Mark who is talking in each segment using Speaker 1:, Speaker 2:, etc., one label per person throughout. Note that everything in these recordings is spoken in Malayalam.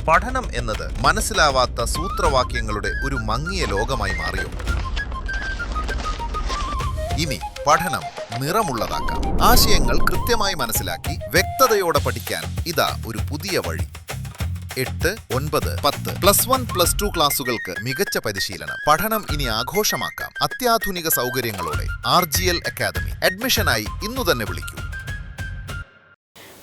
Speaker 1: പഠനം എന്നത് മനസ്സിലാവാത്ത സൂത്രവാക്യങ്ങളുടെ ഒരു മങ്ങിയ ലോകമായി മാറിയോ? ഇനി പഠനം നിറമുള്ളതാക്കാം. ആശയങ്ങൾ കൃത്യമായി മനസ്സിലാക്കി വ്യക്തതയോടെ പഠിക്കാൻ ഇതാ ഒരു പുതിയ വഴി. 8, 9, 10 +1, +2 ക്ലാസുകൾക്ക് മികച്ച പരിശീലനം. പഠനം ഇനി ആഘോഷമാക്കാം. അത്യാധുനിക സൗകര്യങ്ങളോടെ RGL അക്കാദമി. അഡ്മിഷനായി ഇന്നു തന്നെ വിളിക്കൂ.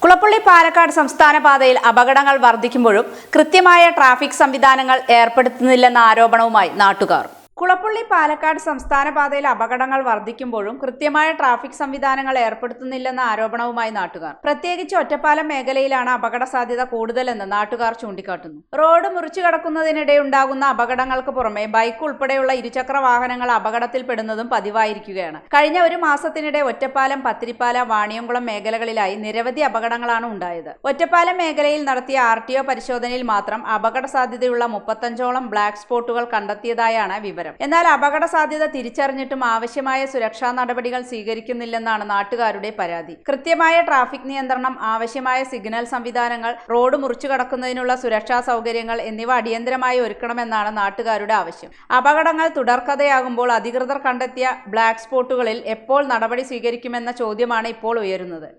Speaker 2: കുളപ്പള്ളി പാലക്കാട് സംസ്ഥാന പാതയിൽ അപകടങ്ങൾ വർദ്ധിക്കുമ്പോഴും കൃത്യമായ ട്രാഫിക് സംവിധാനങ്ങൾ ഏർപ്പെടുത്തുന്നില്ലെന്ന ആരോപണവുമായി നാട്ടുകാർ. കുളപ്പള്ളി പാലക്കാട് സംസ്ഥാന പാതയിൽ അപകടങ്ങൾ വർദ്ധിക്കുമ്പോഴും കൃത്യമായ ട്രാഫിക് സംവിധാനങ്ങൾ ഏർപ്പെടുത്തുന്നില്ലെന്ന ആരോപണവുമായി നാട്ടുകാർ. പ്രത്യേകിച്ച് ഒറ്റപ്പാലം മേഖലയിലാണ് അപകട സാധ്യത കൂടുതലെന്ന് നാട്ടുകാർ ചൂണ്ടിക്കാട്ടുന്നു. റോഡ് മുറിച്ചു കടക്കുന്നതിനിടെ ഉണ്ടാകുന്ന അപകടങ്ങൾക്ക് പുറമെ ബൈക്ക് ഉൾപ്പെടെയുള്ള ഇരുചക്ര വാഹനങ്ങൾ അപകടത്തിൽപ്പെടുന്നതും പതിവായിരിക്കുകയാണ്. കഴിഞ്ഞ ഒരു മാസത്തിനിടെ ഒറ്റപ്പാലം, പത്തിരിപ്പാല, വാണിയംകുളം മേഖലകളിലായി നിരവധി അപകടങ്ങളാണ് ഉണ്ടായത്. ഒറ്റപ്പാലം മേഖലയിൽ നടത്തിയ RTO പരിശോധനയിൽ മാത്രം അപകട സാധ്യതയുള്ള 35ഓളം ബ്ലാക്ക് സ്പോട്ടുകൾ കണ്ടെത്തിയതായാണ് വിവരം. എന്നാൽ അപകട സാധ്യത തിരിച്ചറിഞ്ഞിട്ടും ആവശ്യമായ സുരക്ഷാ നടപടികൾ സ്വീകരിക്കുന്നില്ലെന്നാണ് നാട്ടുകാരുടെ പരാതി. കൃത്യമായ ട്രാഫിക് നിയന്ത്രണം, ആവശ്യമായ സിഗ്നൽ സംവിധാനങ്ങൾ, റോഡ് മുറിച്ചു കടക്കുന്നതിനുള്ള സുരക്ഷാ സൗകര്യങ്ങൾ എന്നിവ അടിയന്തരമായി ഒരുക്കണമെന്നാണ് നാട്ടുകാരുടെ ആവശ്യം. അപകടങ്ങൾ തുടർക്കഥയാകുമ്പോൾ അധികൃതർ കണ്ടെത്തിയ ബ്ലാക്ക് സ്പോട്ടുകളിൽ എപ്പോൾ നടപടി സ്വീകരിക്കുമെന്ന ചോദ്യമാണ് ഇപ്പോൾ ഉയരുന്നത്.